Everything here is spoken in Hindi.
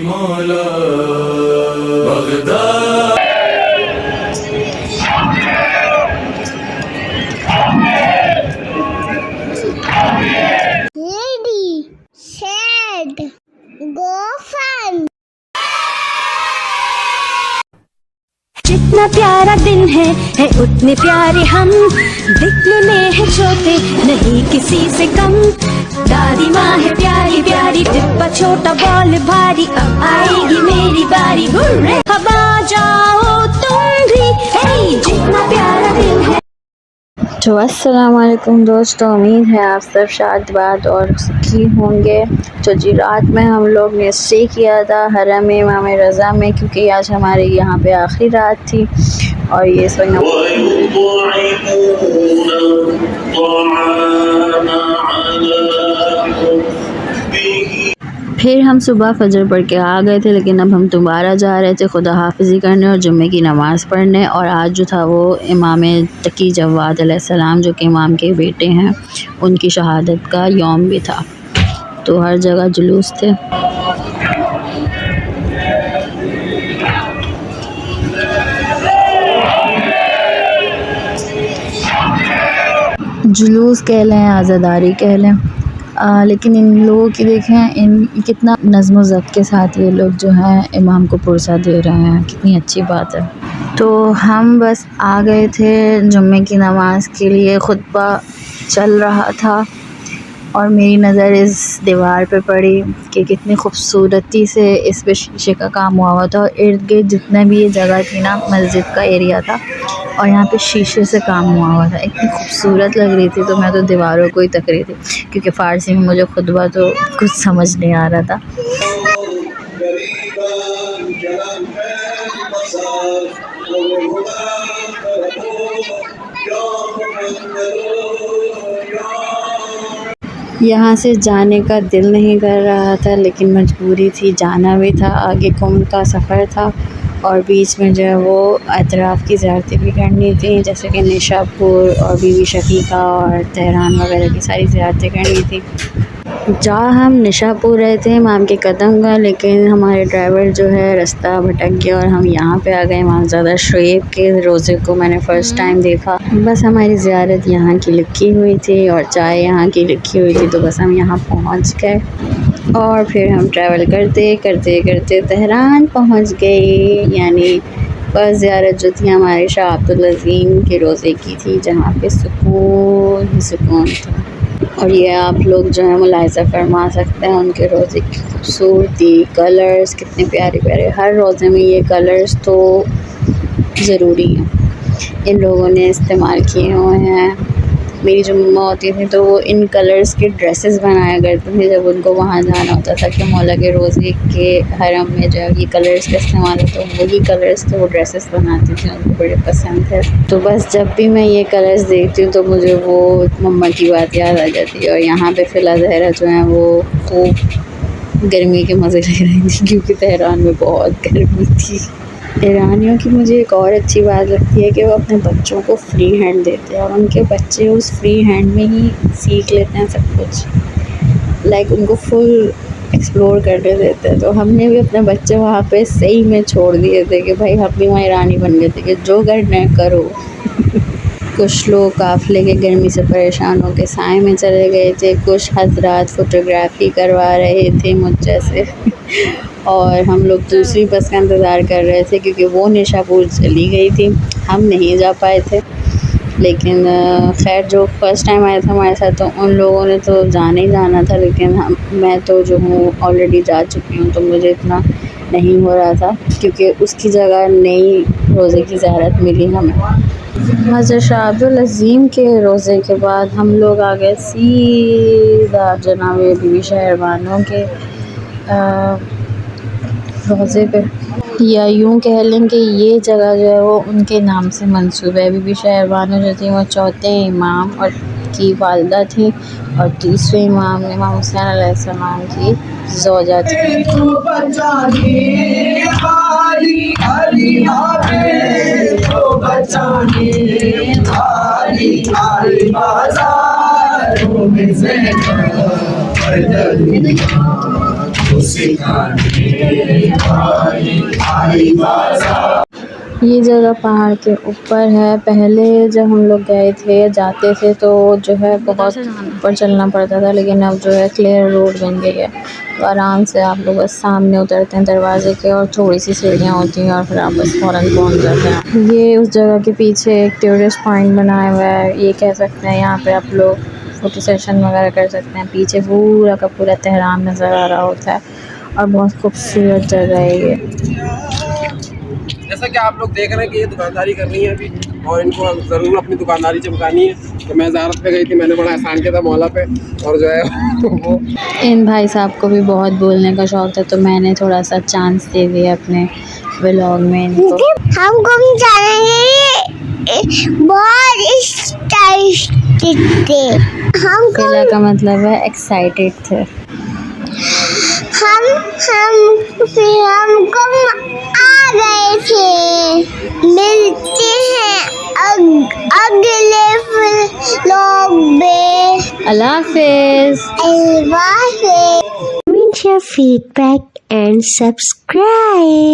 मौला Baghdad. Ready, set, go fun। जितना प्यारा दिन है उतने प्यारे हम, दिखने में है छोटे नहीं किसी से कम। दादी माँ है प्यारी प्यारी, टिप्पा छोटा बॉल भारी, अब आएगी मेरी बारी। हुर्रे अब आ जाओ तुम भी, जितना प्यारा दिन है। तो अस्सलाम वालेकुम दोस्तों, उम्मीद है आप सब शादबाद और सुखी होंगे। तो जी रात में हम लोग ने स्टे किया था हरम इमाम रज़ा में, क्योंकि आज हमारे यहाँ पे आखिरी रात थी। और ये सोना फिर हम सुबह फजर पढ़ के आ गए थे, लेकिन अब हम दोबारा जा रहे थे खुदा हाफिज़ी करने और जुम्मे की नमाज़ पढ़ने। और आज जो था वो इमाम तकी जवाद अलैहिस्सलाम, जो कि इमाम के बेटे हैं, उनकी शहादत का यौम भी था। तो हर जगह जुलूस थे। जुलूस कह लें, आज़ादारी कह लें, लेकिन इन लोगों की देखें, इन कितना नज़्म व ज़ब्त के साथ ये लोग जो हैं इमाम को पुरसा दे रहे हैं, कितनी अच्छी बात है। तो हम बस आ गए थे जुम्मे की नमाज़ के लिए। खुतबा चल रहा था और मेरी नज़र इस दीवार पे पड़ी कि कितनी खूबसूरती से इस पे शीशे का काम हुआ था। और इर्द गिर्द जितना भी ये जगह थी ना, मस्जिद का एरिया था और यहाँ पे शीशे से काम हुआ था। इतनी खूबसूरत लग रही थी, तो मैं तो दीवारों को ही तक रही थी, क्योंकि फ़ारसी में मुझे खुतबा तो कुछ समझ नहीं आ रहा था। यहाँ से जाने का दिल नहीं कर रहा था, लेकिन मजबूरी थी, जाना भी था। आगे कुम का सफ़र था और बीच में जो है वो अतराफ़ की ज़ियारतें भी करनी थी, जैसे कि निशापुर और बीबी शफ़ीक़ा और तेहरान वगैरह की सारी ज़ियारतें करनी थी। जा हम निशापुर रहे थे इमाम के कदम का, लेकिन हमारे ड्राइवर जो है रास्ता भटक गया और हम यहाँ पे आ गए। इमामज़ादा शुएब के रोज़े को मैंने फ़र्स्ट टाइम देखा। बस हमारी ज़ियारत यहाँ की लिखी हुई थी और चाय यहाँ की लिखी हुई थी, तो बस हम यहाँ पहुँच गए। और फिर हम ट्रैवल करते करते करते तेहरान पहुँच गए। यानी बस ज़ियारत जो थी हमारे शाह अब्दुल अज़ीम के रोज़े की थी, जहाँ पे सुकून ही सुकून था। और ये आप लोग जो है मुलाहिज़ा फरमा सकते हैं उनके रोज़े की खूबसूरती, कलर्स कितने प्यारे प्यारे। हर रोज़े में ये कलर्स तो ज़रूरी हैं, इन लोगों ने इस्तेमाल किए हुए हैं। मेरी जो मम्मा होती थी तो वो इन कलर्स के ड्रेसेस बनाया करती थी जब उनको वहाँ जाना होता था कि मौला के रोज़े के हरम में जो है ये कलर्स का इस्तेमाल है, तो वही कलर्स के वो ड्रेसेस बनाती थी, उनको बड़े पसंद थे। तो बस जब भी मैं ये कलर्स देखती हूँ तो मुझे वो मम्मा की बात याद आ जाती है। और यहाँ पे फ़िलहाल ज़हरा जो है वो खूब गर्मी के मज़े ले रही थी, क्योंकि तेहरान में बहुत गर्मी थी। ईरानियों की मुझे एक और अच्छी बात लगती है कि वो अपने बच्चों को फ्री हैंड देते हैं और उनके बच्चे उस फ्री हैंड में ही सीख लेते हैं सब कुछ। लाइक उनको फुल एक्सप्लोर करने देते हैं। तो हमने भी अपने बच्चे वहाँ पे सही में छोड़ दिए थे कि भाई हम भी वहाँ ईरानी बन गए थे कि जो करना है करो। कुछ लोग काफ़िले के गर्मी से परेशान होकर साए में चले गए थे, कुछ हज़रात फ़ोटोग्राफ़ी करवा रहे थे मुझ जैसे और हम लोग दूसरी बस का इंतज़ार कर रहे थे, क्योंकि वो निशापुर चली गई थी, हम नहीं जा पाए थे। लेकिन खैर जो फ़र्स्ट टाइम आया था हमारे साथ, तो उन लोगों ने तो जाना ही जाना था, लेकिन मैं तो जो हूँ ऑलरेडी जा चुकी हूँ, तो मुझे इतना नहीं हो रहा था, क्योंकि उसकी जगह नई रोज़े की ज़ियारत मिली हमें। हज़रत शाह अब्दुल अज़ीम के रोज़े के बाद हम लोग आ गए सीधा जनाब बीबी शहरबानो के रोज़े पे, या यूँ कह लें कि ये जगह जो है वो उनके नाम से मंसूब है। बीबी शहरबानो जो थी वो चौथे इमाम और की वालदा थी और तीसरे इमाम इमाम हुसैन अलैहिस्सलाम की ज़ौजा थी। हर दुनिया को सिखाने वाली आई बाजार। ये जगह पहाड़ के ऊपर है। पहले जब हम लोग गए थे जाते थे तो जो है बहुत ऊपर चलना पड़ता था, लेकिन अब जो है क्लियर रोड बन गई है, तो आराम से आप लोग बस सामने उतरते हैं दरवाजे के और थोड़ी सी सीढ़ियाँ होती हैं और फिर आप बस फ़ौरन पहुँच जाते हैं। ये उस जगह के पीछे एक टूरिस्ट पॉइंट बनाया हुआ है, ये कह सकते हैं। यहाँ पे आप लोग फ़ोटो सेशन वगैरह कर सकते हैं। पीछे पूरा का पूरा तेहरान नज़र आ रहा होता है और बहुत खूबसूरत जगह है ये। जैसा कि आप लोग देख रहे हैं कि ये दुकानदारी कर रही है अभी, और इनको ज़रूर अपनी दुकानदारी चमकानी है। तो मैं ज़ारत पे गई थी, मैंने बड़ा एहसान किया था मौला पे, और जो है वो इन भाई साहब को भी बहुत बोलने का शौक था, तो मैंने थोड़ा सा चांस दे दिया अपने व्लॉग में इनको। हम घूम जाएंगे बहुत एक्साइटेड थे। केला का मतलब है एक्साइटेड थे। फिर हम घूम आ गए थे। मिलते हैं अगले व्लॉग में। अल्लाह हाफिज़। Leave your feedback and subscribe.